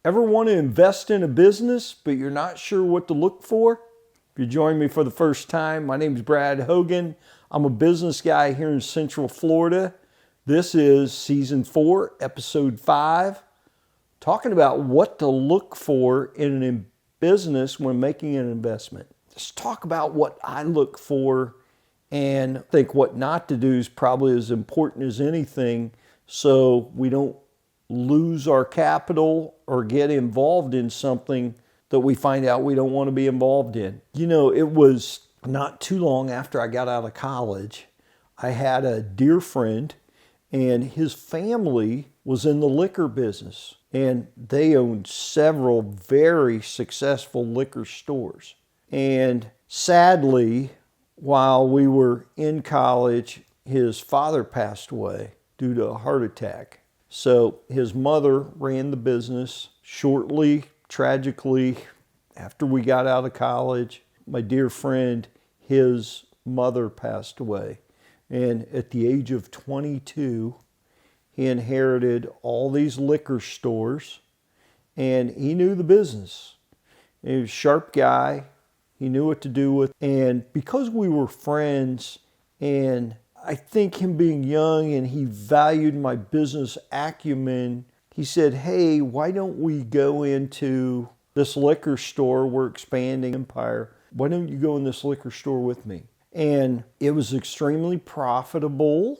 Ever want to invest in a business, but you're not sure what to look for? If you're joining me for the first time, my name is Brad Hogan. I'm a business guy here in Central Florida. This is Season 4, Episode 5, talking about what to look for in a business when making an investment. Let's talk about what I look for, and I think what not to do is probably as important as anything, so we don't lose our capital or get involved in something that we find out we don't want to be involved in. You know, it was not too long after I got out of college, I had a dear friend, and his family was in the liquor business, and they owned several very successful liquor stores. And sadly, while we were in college, his father passed away due to a heart attack. So his mother ran the business. Shortly, tragically, after we got out of college, my dear friend, his mother passed away. And at the age of 22, he inherited all these liquor stores, and he knew the business. He was a sharp guy. He knew what to do with. And because we were friends, and I think him being young and he valued my business acumen, he said, hey, why don't we go into this liquor store? We're expanding empire. Why don't you go in this liquor store with me? And it was extremely profitable.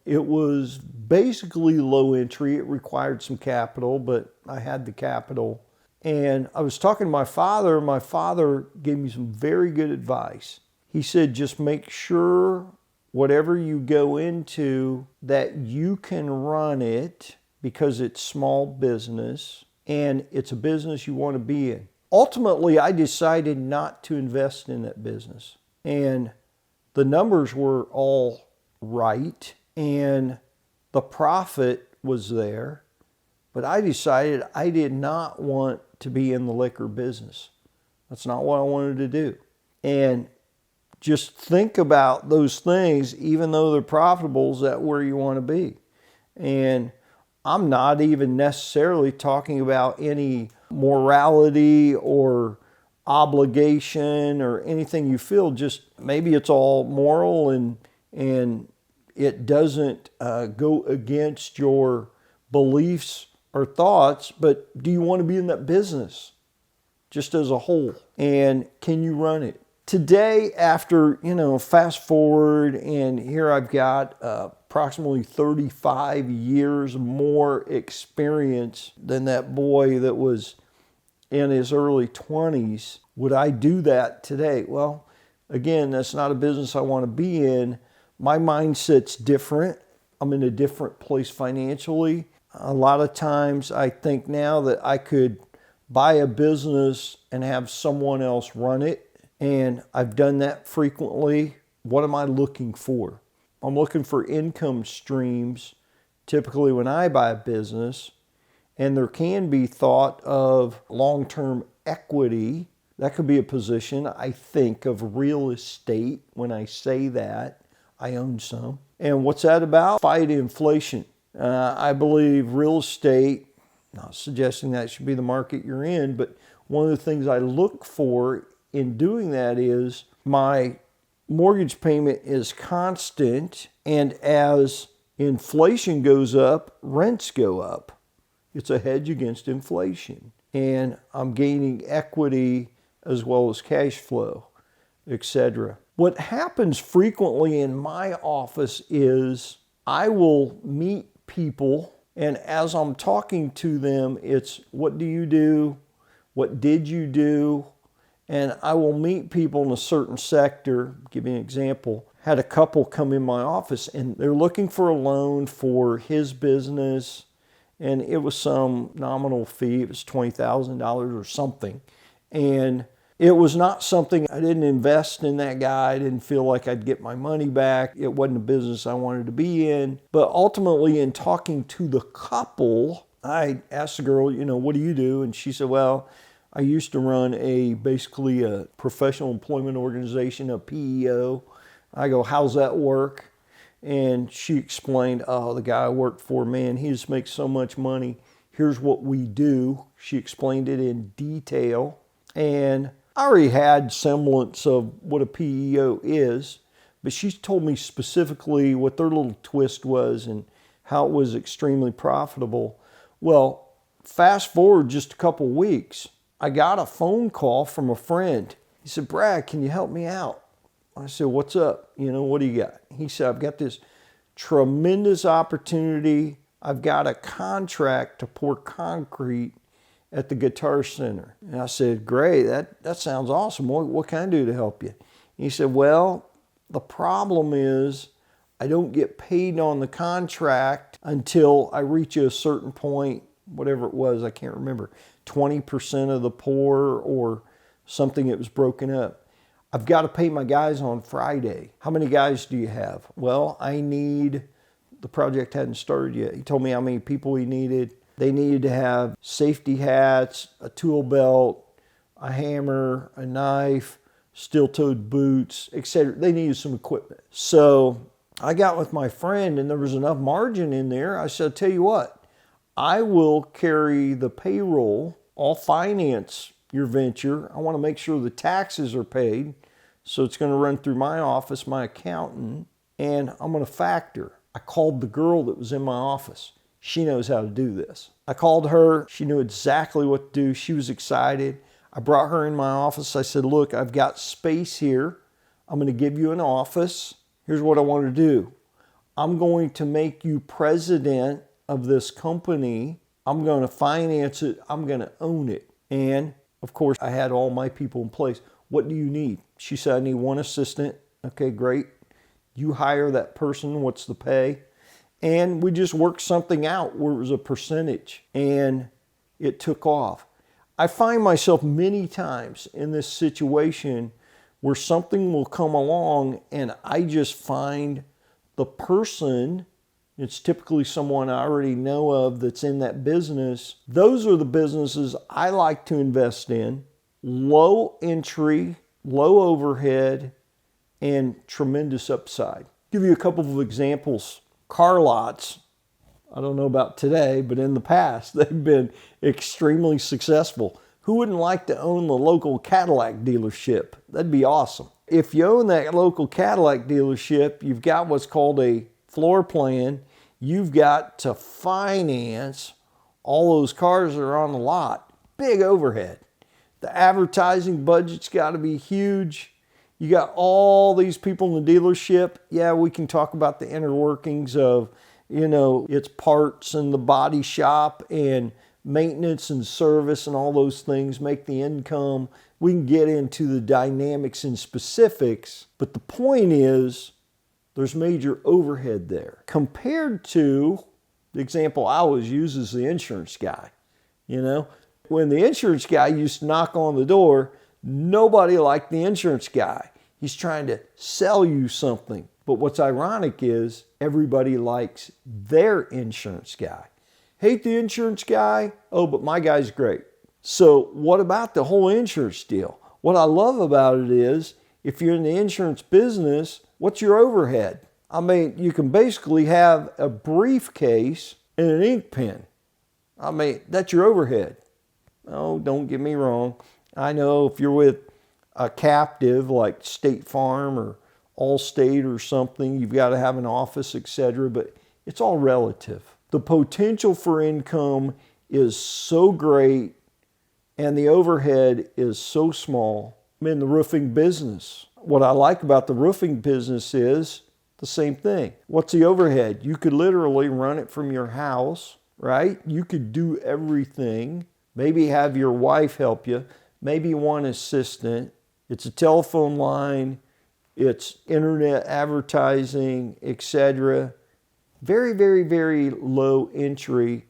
It was basically low entry. It required some capital, but I had the capital. And I was talking to my father. My father gave me some very good advice. He said, just make sure whatever you go into, that you can run it because it's small business and it's a business you want to be in. Ultimately, I decided not to invest in that business. And the numbers were all right and the profit was there, but I decided I did not want to be in the liquor business. That's not what I wanted to do. And just think about those things, even though they're profitable, is that where you want to be? And I'm not even necessarily talking about any morality or obligation or anything you feel. Just maybe it's all moral and it doesn't go against your beliefs or thoughts, but do you want to be in that business just as a whole? And can you run it? Today, after, fast forward, and here I've got approximately 35 years more experience than that boy that was in his early 20s. Would I do that today? Well, again, that's not a business I want to be in. My mindset's different. I'm in a different place financially. A lot of times I think now that I could buy a business and have someone else run it. And I've done that frequently. What am I looking for? I'm looking for income streams, typically when I buy a business. And there can be thought of long-term equity. That could be a position. I think of real estate when I say that. I own some. And what's that about? Fight inflation. I believe real estate, not suggesting that should be the market you're in, but one of the things I look for in doing that is my mortgage payment is constant, and as inflation goes up, rents go up. It's a hedge against inflation, and I'm gaining equity as well as cash flow, etc. What happens frequently in my office is I will meet people, and as I'm talking to them, it's what do you do? What did you do? And I will meet people in a certain sector. Give you an example. Had a couple come in my office and they're looking for a loan for his business. And it was some nominal fee. It was $20,000 or something. And it was not something, I didn't invest in that guy. I didn't feel like I'd get my money back. It wasn't a business I wanted to be in. But ultimately, in talking to the couple, I asked the girl, what do you do? And she said, well, I used to run basically a professional employment organization, a PEO. I go, how's that work? And she explained, oh, the guy I worked for, man, he just makes so much money. Here's what we do. She explained it in detail. And I already had semblance of what a PEO is, but she told me specifically what their little twist was and how it was extremely profitable. Well, fast forward just a couple weeks, I got a phone call from a friend. He said, Brad, can you help me out? I said, what's up? What do you got? He said, I've got this tremendous opportunity. I've got a contract to pour concrete at the Guitar Center. And I said, great, that sounds awesome. What can I do to help you? And he said, well, the problem is I don't get paid on the contract until I reach a certain point, whatever it was, I can't remember, 20% of the pour or something that was broken up. I've got to pay my guys on Friday. How many guys do you have? Well, the project hadn't started yet. He told me how many people he needed. They needed to have safety hats, a tool belt, a hammer, a knife, steel-toed boots, etc. They needed some equipment. So I got with my friend and there was enough margin in there. I said, tell you what, I will carry the payroll. I'll finance your venture. I want to make sure the taxes are paid. So it's going to run through my office, my accountant, and I'm going to factor. I called the girl that was in my office. She knows how to do this. I called her. She knew exactly what to do. She was excited. I brought her in my office. I said, look, I've got space here. I'm going to give you an office. Here's what I want to do. I'm going to make you president of this company. I'm going to finance it. I'm going to own it. And of course, I had all my people in place. What do you need? She said, I need one assistant. Okay, great. You hire that person. What's the pay? And we just worked something out where it was a percentage and it took off. I find myself many times in this situation where something will come along and I just find the person, it's typically someone I already know of that's in that business. Those are the businesses I like to invest in. Low entry, low overhead, and tremendous upside. Give you a couple of examples. Car lots, I don't know about today, but in the past, they've been extremely successful. Who wouldn't like to own the local Cadillac dealership? That'd be awesome. If you own that local Cadillac dealership, you've got what's called a floor plan. You've got to finance all those cars that are on the lot. Big overhead. The advertising budget's got to be huge. You got all these people in the dealership. Yeah, we can talk about the inner workings of, its parts and the body shop and maintenance and service and all those things make the income. We can get into the dynamics and specifics, but the point is there's major overhead there. Compared to the example I always use is the insurance guy. When the insurance guy used to knock on the door, nobody liked the insurance guy. He's trying to sell you something. But what's ironic is everybody likes their insurance guy. Hate the insurance guy? Oh, but my guy's great. So what about the whole insurance deal? What I love about it is if you're in the insurance business, what's your overhead? You can basically have a briefcase and an ink pen. That's your overhead. Oh, don't get me wrong. I know if you're with a captive like State Farm or Allstate or something, you've got to have an office, etc., but it's all relative. The potential for income is so great and the overhead is so small. I'm in the roofing business. What I like about the roofing business is the same thing. What's the overhead? You could literally run it from your house, right? You could do everything. Maybe have your wife help you. Maybe one assistant. It's a telephone line. It's internet advertising, etc. Very, very, very low entry.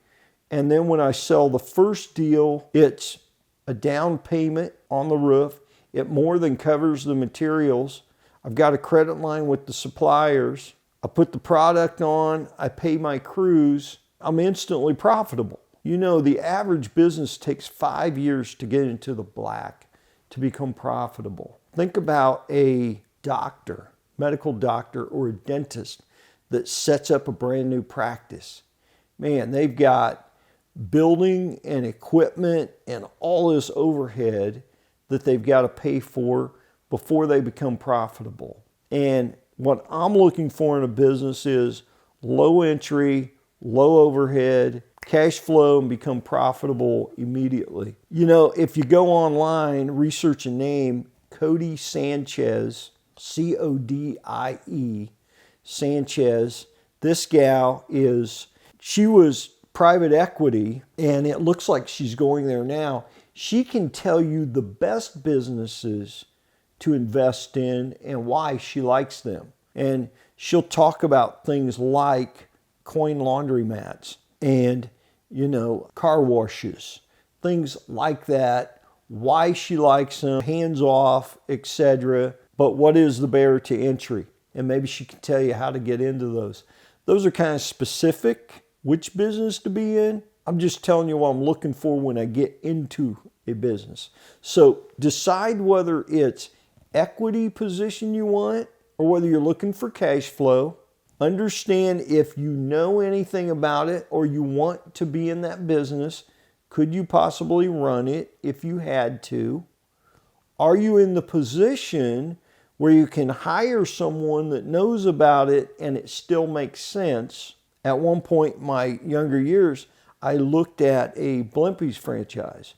And then when I sell the first deal, it's a down payment on the roof. It more than covers the materials. I've got a credit line with the suppliers. I put the product on. I pay my crews. I'm instantly profitable. The average business takes 5 years to get into the black to become profitable. Think about a doctor, medical doctor, or a dentist that sets up a brand new practice. Man, they've got building and equipment and all this overhead that they've got to pay for before they become profitable. And what I'm looking for in a business is low entry, low overhead, cash flow, and become profitable immediately. You know, if you go online, research a name, Codie Sanchez, Codie Sanchez. This gal she was private equity, and it looks like she's going there now. She can tell you the best businesses to invest in and why she likes them. And she'll talk about things like coin laundromats and, car washes, things like that, why she likes them, hands off, etc. But what is the barrier to entry? And maybe she can tell you how to get into those. Those are kind of specific, which business to be in. I'm just telling you what I'm looking for when I get into a business. So decide whether it's equity position you want or whether you're looking for cash flow. Understand if you know anything about it or you want to be in that business. Could you possibly run it if you had to? Are you in the position where you can hire someone that knows about it and it still makes sense? At one point in my younger years, I looked at a Blimpies franchise.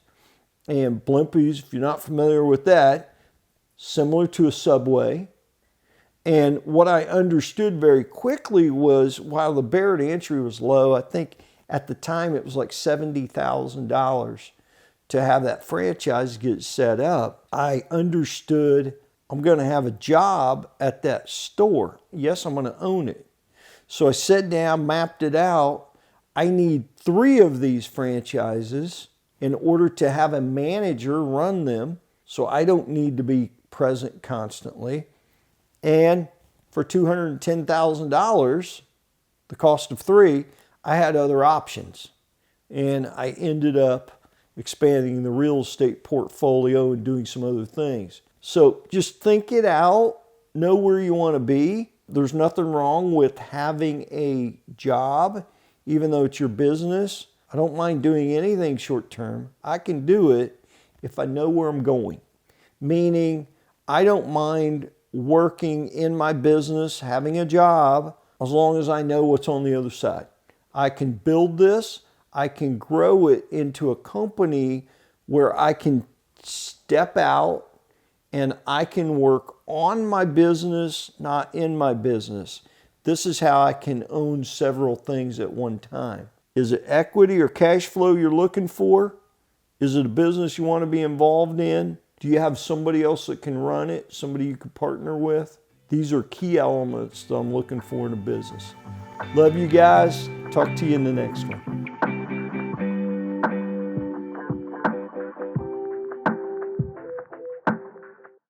And Blimpies, if you're not familiar with that, similar to a Subway. And what I understood very quickly was while the barrier to entry was low, I think at the time it was like $70,000 to have that franchise get set up. I understood I'm going to have a job at that store. Yes, I'm going to own it. So I sat down, mapped it out. I need 3 of these franchises in order to have a manager run them, so I don't need to be present constantly. And for $210,000, the cost of 3, I had other options. And I ended up expanding the real estate portfolio and doing some other things. So just think it out, know where you want to be. There's nothing wrong with having a job, even though it's your business. I don't mind doing anything short term. I can do it if I know where I'm going. Meaning, I don't mind working in my business, having a job, as long as I know what's on the other side. I can build this. I can grow it into a company where I can step out and I can work on my business, not in my business. This is how I can own several things at one time. Is it equity or cash flow you're looking for? Is it a business you want to be involved in? Do you have somebody else that can run it? Somebody you could partner with? These are key elements that I'm looking for in a business. Love you guys. Talk to you in the next one.